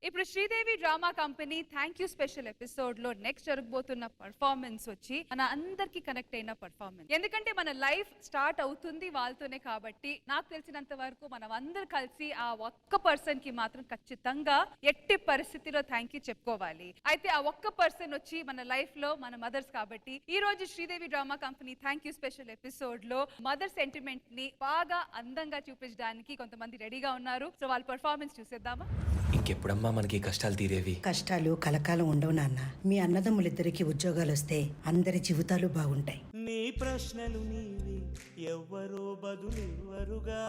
ఇప్పుడు Sridevi drama company thank you special episode లో next జరగబోతున్న పర్ఫార్మెన్స్ వచ్చి మన అందరికి కనెక్ట్ అయిన పర్ఫార్మెన్స్. ఎందుకంటే మన లైఫ్ స్టార్ట్ అవుతుంది వాళ్ళతోనే కాబట్టి నాకు తెలిసినంత వరకు మనం అందరు కలిసి ఆ ఒక్క పర్సన్ కి మాత్రం ఖచ్చితంగా ఎట్టి పరిస్థితిలో థ్యాంక్ యూ చెప్పుకోవాలి. అయితే ఆ ఒక్క పర్సన్ వచ్చి మన లైఫ్ లో మన మదర్స్ కాబట్టి ఈ రోజు Sridevi drama company thank you special episode లో మదర్ సెంటిమెంట్ ని బాగా అందంగా చూపించడానికి కొంతమంది రెడీగా ఉన్నారు. సో వాళ్ళ పర్ఫార్మెన్స్ చూసేద్దామా? ఇంకెప్పుడమ్మా మనకి కష్టాలు తీరేవి? కష్టాలు కలకాలం ఉండవు నాన్న. మీ అన్నదమ్ములిద్దరికి ఉద్యోగాలు వస్తే అందరి జీవితాలు బాగుంటాయి. నీ ప్రశ్నలు నీవి ఎవ్వరో బదులెవ్వరుగా,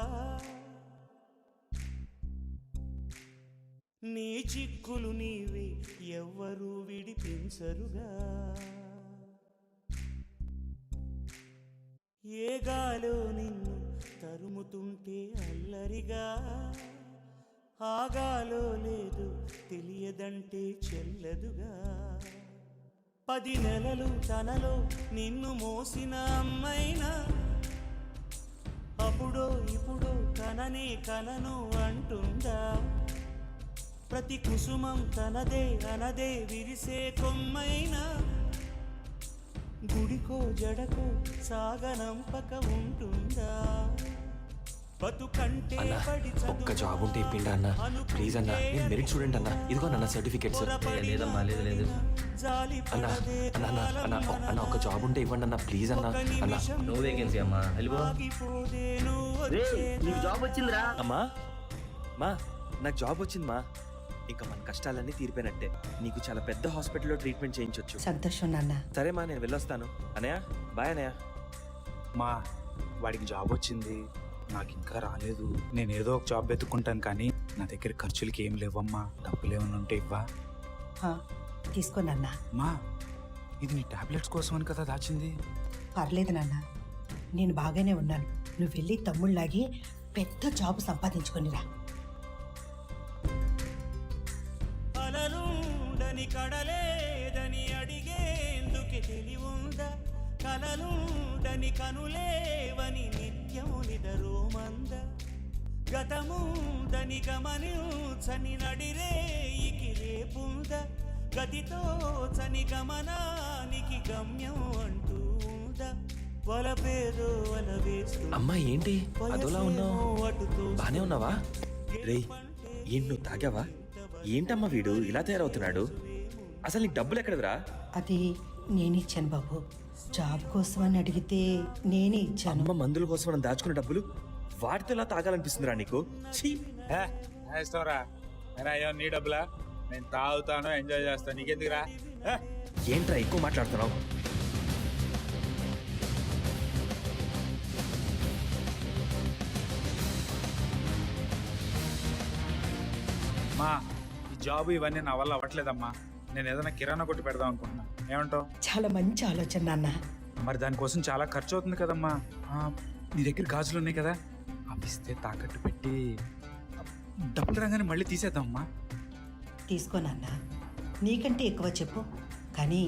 నీ చిక్కులు నీవి ఎవ్వరూ విడిపించరుగా. ఏ గాలో నిన్ను తరుముతుంటే అల్లరిగా, ఆగాలో లేదు తెలియదంటే చెల్లదుగా. 10 నెలలు తనలో నిన్ను మోసిన అమ్మైనా అప్పుడో ఇప్పుడో తననే కలను అంటుందా. ప్రతి కుసుమం తనదే అనదే విరిసే కొమ్మైనా గుడికో జడకో సాగనంపక ఉంటుందా. ఒక్క జాబ్ ఉంటే ఇప్పిండా అన్న, ప్లీజ్ అన్న. నేను మెరిట్ స్టూడెంట్ అన్న, ఇదిగో నా సర్టిఫికేట్స్. లేదమ్మా, లేదు. అన్న అన్న అన్న అన్న ఒక్క జాబ్ ఉంటే ఇవ్వండి అన్న, ప్లీజ్ అన్న. అన్న నో వేకెన్సీ అమ్మా, వెళ్ళిపో. నీకు జాబ్ వచ్చిందిరా? అమ్మా మా నాకు జాబ్ వచ్చింది మా. ఇంకా మన కష్టాలన్నీ తీరిపోయినట్టే. నీకు చాలా పెద్ద హాస్పిటల్లో ట్రీట్మెంట్ చేయించొచ్చు. సంతోషం నాన్న. సరే మా, నేను వెళ్ళొస్తాను. అనయ్య బాయ్. అనయ్య మా వాడికి జాబ్ వచ్చింది, నాకు ఇంకా రాలేదు. నేను ఏదో ఒక జాబ్ వెతుక్కుంటాను, కానీ నా దగ్గర ఖర్చులకి ఏం లేవమ్మా. డబ్బులు ఏమైనా ఉంటే ఇవ్వా? తీసుకో నాన్న. మా ఇది నీ టాబ్లెట్స్ కోసమని కదా దాచింది. పర్లేదు నాన్న, నేను బాగానే ఉన్నాను. నువ్వు వెళ్ళి తమ్ముళ్ళలాగి పెద్ద జాబ్ సంపాదించుకొనిరా. అలలుండని కడలేదని అడిగేందుకే తెలివుందా, కలలుండని కనులేవని నిత్యము నిదరోమంద, గతముందని గమనించని నడిరేయికి రేపుంద, గతితో చని గమనానికి గమ్యం అంటూ ఉందా. వలపేదో వల వేస్తూ అమ్మా ఏంటి అదోలా ఉన్నావు? బానే ఉన్నావా? రేయ్ ఏంటి నువ్వు తాగావా? ఏంటమ్మా వీడు ఇలా తయారవుతున్నాడు? అసలు నీకు డబ్బులు ఎక్కడవిరా? అది నేనిచ్చాను బాబు. జాబ్ కోసం అని అడిగితే నేనే ఇచ్చాను. అమ్మ మందుల కోసం మనం దాచుకున్న డబ్బులు వాటితో ఇలా తాగాలనిపిస్తుందిరా నీకు? ఇష్టంరా అయ్యో, నీ డబ్బులా? నేను తాగుతాను, ఎంజాయ్ చేస్తాను, నీకెందుకురా? ఏంట్రా ఎక్కువ మాట్లాడుతున్నావు? మా ఈ జాబ్ ఇవన్నీ నా వల్ల అవ్వట్లేదమ్మా. నేను ఏదైనా కిరాణా కొట్టి పెడదాం అనుకుంటున్నా, ఏమంటావు? చాలా మంచి ఆలోచన నాన్న. మరి దానికోసం చాలా ఖర్చు అవుతుంది కదమ్మా. నీ దగ్గర గాజులు ఉన్నాయి కదా, అవి ఇస్తే తాకట్టు పెట్టి డబ్బులు రాగానే మళ్ళీ తీసేద్దామమ్మా. తీసుకో నాన్న, నీకంటే ఎక్కువ చెప్పు, కానీ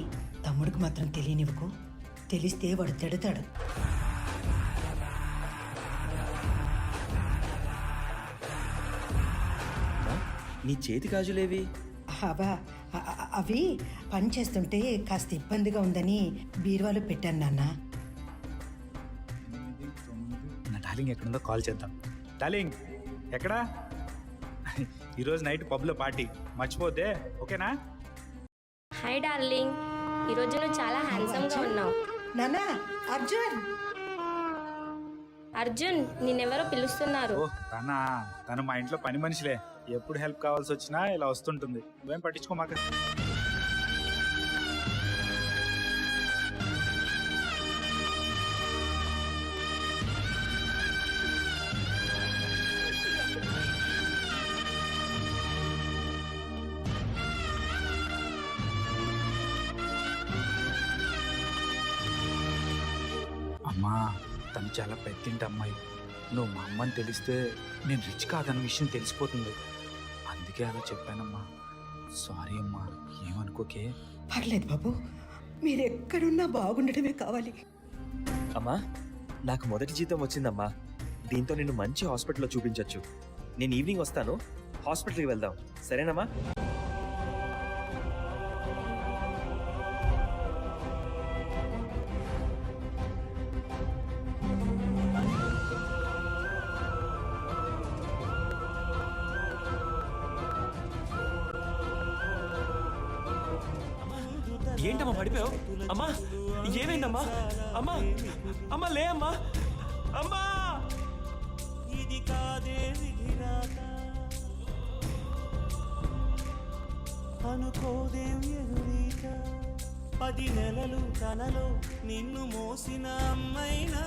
తమ్ముడికి మాత్రం తెలియనివ్వకు. తెలిస్తే వాడు తిడతాడు. నీ చేతి గాజులేవి? అవి పని చేస్తుంటే కాస్త ఇబ్బందిగా ఉందని బీరువాలో పెట్టాను నాన్న. నా డార్లింగ్ ఎక్కడుందో కాల్ చేద్దాం. డార్లింగ్ ఎక్కడా? ఈరోజు నైట్ పబ్లో పార్టీ, మర్చిపోతే ఓకేనా? హాయ్ డార్లింగ్, ఈరోజు నువ్వు చాలా హ్యాండ్సమ్గా ఉన్నావు. నానా అర్జున్, అర్జున్ నిన్నెవరో పిలుస్తున్నారు. ఓ తను మా ఇంట్లో పని మనిషిలే. ఎప్పుడు హెల్ప్ కావాల్సి వచ్చినా ఇలా వస్తుంటుంది, నువ్వేం పట్టించుకోమాక. అమ్మా తను చాలా పెద్దింటి అమ్మాయి. నువ్వు మా అమ్మని తెలిస్తే నేను రిచ్ కాదన్న విషయం తెలిసిపోతుంది. అందుకే అలా చెప్పానమ్మా. సారీ అమ్మా, ఏమనుకోకే. పర్లేదు బాబు, మీరు ఎక్కడున్నా బాగుండటమే కావాలి. అమ్మా నాకు మొదటి జీతం వచ్చిందమ్మా. దీంతో నిన్ను మంచి హాస్పిటల్లో చూపించొచ్చు. నేను ఈవినింగ్ వస్తాను, హాస్పిటల్కి వెళ్దాం సరేనమ్మా? ఏంటమ్మా పడిపోయావు? అమ్మా ఏమైందమ్మా? అమ్మా అమ్మా లే అమ్మా. అమ్మా ఇది కాదే విధిరాత, అనుకోదేం ఎదురీత. 10 నెలలు తనలో నిన్ను మోసిన అమ్మైనా,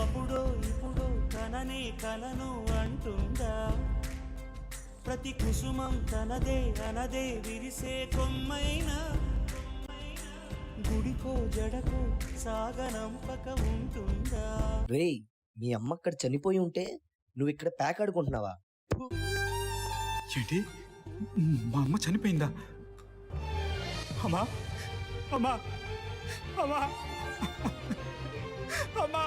అప్పుడో ఇప్పుడో తననే కలను అంటుందా. ప్రతి కుసుమం తనదే అనదే విరిసే కొమ్మైనా, గుడికో జడకో సాగనంపక ఉంటుందా. రేయ్, మీ అమ్మ అక్కడ చనిపోయి ఉంటే నువ్వు ఇక్కడ ప్యాక్ ఆడుకుంటున్నావా? ఏంటి, మా అమ్మ చనిపోయిందా? అమ్మా అమ్మా అమ్మా అమ్మా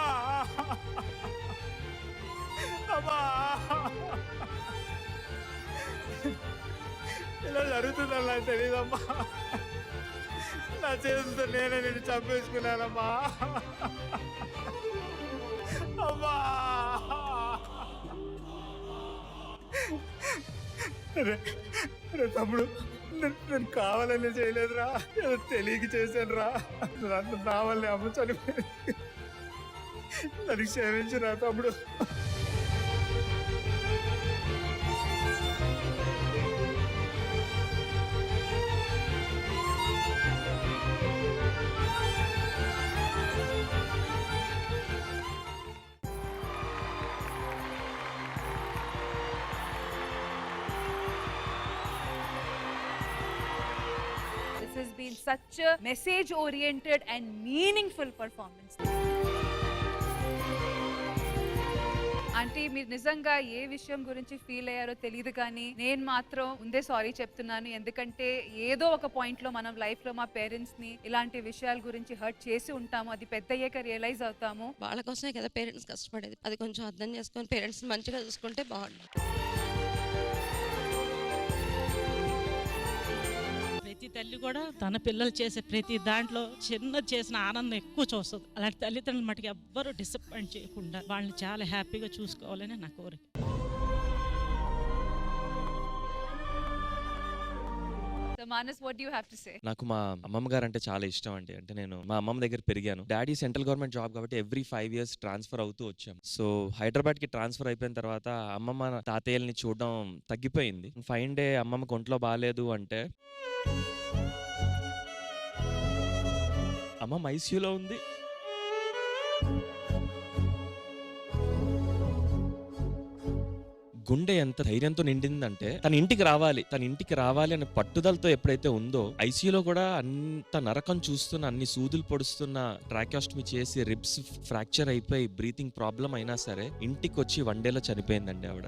అమ్మా, ఇలా జరుగుతుందని నాకు తెలియదమ్మా. నా చేతులతో నేనే నిన్ను చంపేసుకున్నానమ్మా. అమ్మా రే తమ్ముడు, నేను కావాలని చేయలేదురా, ఏదో తెలియక చేశాను రా. నా వల్లే అమ్మ చనిపోయింది. నన్ను క్షమించురా తమ్ముడు. This has been such a message oriented and meaningful performance. Aunty మీరు నిజంగా ఏ విషయం గురించి ఫీల్ అయ్యారో తెలియదు కానీ నేను మాత్రం ముందే సారీ చెప్తున్నాను. ఎందుకంటే ఏదో ఒక పాయింట్ లో మనం లైఫ్ లో మా పేరెంట్స్ ని ఇలాంటి విషయాల గురించి హర్ట్ చేసి ఉంటాము. అది పెద్ద అయ్యాక రియలైజ్ అవుతాము. వాళ్ళ కోసమే కదా పేరెంట్స్ కష్టపడేది. అది కొంచెం అర్థం చేసుకొని పేరెంట్స్ మంచిగా చూసుకుంటే బాగుంటుంది. ప్రతి తల్లి కూడా తన పిల్లలు చేసే ప్రతి దాంట్లో చిన్న చేసిన ఆనందం ఎక్కువ చూస్తుంది. అలాంటి తల్లిదండ్రులు మటుకు ఎవ్వరూ డిసప్పాయింట్ చేయకుండా వాళ్ళని చాలా హ్యాపీగా చూసుకోవాలని నా కోరిక. Manas, what do you have to say? నాకు మా అమ్మమ్మ గారు అంటే చాలా ఇష్టం అండి. అంటే నేను మా అమ్మమ్మ దగ్గర పెరిగాను. డాడీ సెంట్రల్ గవర్నమెంట్ జాబ్ కాబట్టి ఎవ్రీ 5 years ట్రాన్స్ఫర్ అవుతూ వచ్చాం. సో హైదరాబాద్ కి ట్రాన్స్ఫర్ అయిపోయిన తర్వాత అమ్మమ్మ తాతయ్యల్ని చూడడం తగ్గిపోయింది. ఫైన్ డే అమ్మమ్మకి ఒంట్లో బాగాలేదు అంటే అమ్మమ్మ ఐసీయూలో ఉంది. గుండె ఎంత ధైర్యంతో నిండిందంటే తన ఇంటికి రావాలి అనే పట్టుదలతో ఎప్పుడైతే ఉందో, ఐసీయూలో కూడా అంత నరకం చూస్తున్న, అన్ని సూదులు పొడుస్తున్న, ట్రాకియోస్టమీ చేసి రిబ్స్ ఫ్రాక్చర్ అయిపోయి బ్రీతింగ్ ప్రాబ్లం అయినా సరే ఇంటికి వచ్చి 1 day చనిపోయిందండి ఆవిడ.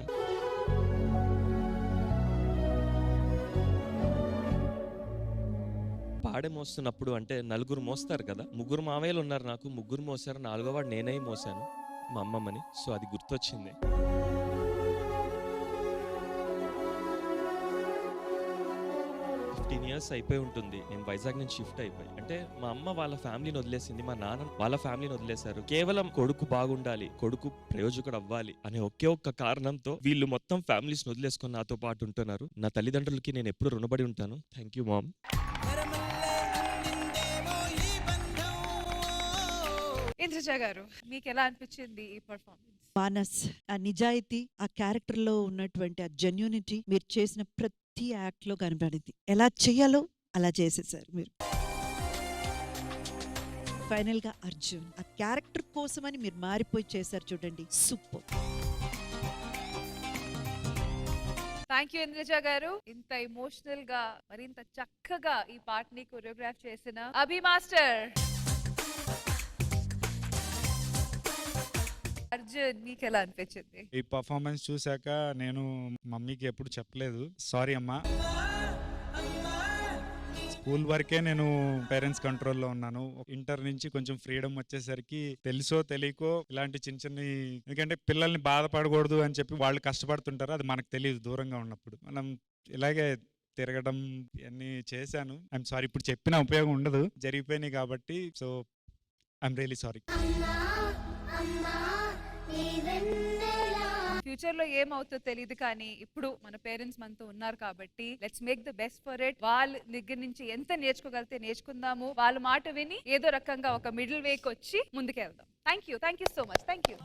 పాడే మోస్తున్నప్పుడు అంటే 4 మోస్తారు కదా, 3 మావయ్యలు ఉన్నారు నాకు, 3 మోసారు, 4వ వాడు నేనే మోసాను మా అమ్మమ్మని. సో అది గుర్తొచ్చింది. years అయిపోయి ఉంటుంది నేను వైజాగ్ నుంచి షిఫ్ట్ అయిపోయి. అంటే మా అమ్మ వాళ్ళ ఫ్యామిలీని వదిలేసింది, మా నాన్న వాళ్ళ ఫ్యామిలీని వదిలేశారు. కేవలం కొడుకు బాగుండాలి, కొడుకు ప్రయోజకుడు అవ్వాలి అనే ఒకే ఒక్క కారణంతో వీళ్ళు మొత్తం ఫ్యామిలీస్ వదిలేసుకొని నాతో పాటు ఉంటున్నారు. నా తల్లిదండ్రులకి నేను ఎప్పుడు రుణపడి ఉంటాను. Thank you ma'am. ఇంద్రజ గారు, మీకు ఎలా అనిపించింది ఈ పర్ఫార్మెన్స్? మానస్, ఆ నిజాయితీ, ఆ క్యారెక్టర్ లో ఉన్నటువంటి ఆ జెన్యూనిటీ మీరు చేసిన ప్రతి యాక్ట్ లో కనబడింది. ఎలా చేయాలో అలా చేసేసారు మీరు. ఫైనల్ గా అర్జున్, ఆ క్యారెక్టర్ కోసమని మీరు మారిపోయి చేశారు చూడండి, సూపర్. థ్యాంక్ యూ ఇంద్రజ గారు. ఇంత ఎమోషనల్ గా మరింత చక్కగా ఈ పార్ట్ ని కొరియోగ్రాఫ్ చేసిన అభి మాస్టర్. అర్జున్, నీకు ఎలా అనిపించింది ఈ పర్ఫార్మెన్స్ చూసాక? నేను మమ్మీకి ఎప్పుడు చెప్పలేదు, సారీ అమ్మా. స్కూల్ వరకే నేను పేరెంట్స్ కంట్రోల్లో ఉన్నాను. ఇంటర్ నుంచి కొంచెం ఫ్రీడమ్ వచ్చేసరికి తెలుసో తెలియకో ఇలాంటి చిన్న చిన్న, ఎందుకంటే పిల్లల్ని బాధపడకూడదు అని చెప్పి వాళ్ళు కష్టపడుతుంటారు, అది మనకు తెలియదు దూరంగా ఉన్నప్పుడు. మనం ఇలాగే తిరగడం ఇవన్నీ చేశాను. ఐఎమ్ సారీ, ఇప్పుడు చెప్పిన ఉపయోగం ఉండదు, జరిగిపోయినాయి కాబట్టి. So I'm really sorry. Future లో ఏమవుతుందో తెలియదు, కానీ ఇప్పుడు మన పేరెంట్స్ మనతో ఉన్నారు కాబట్టి let's make the best for it. వాళ్ళ దగ్గర నుంచి ఎంత నేర్చుకోగలితే నేర్చుకుందాము, వాళ్ళ మాట విని ఏదో రకంగా ఒక మిడిల్ వేకి వచ్చి ముందుకెళ్దాం. Thank you so much. Thank you.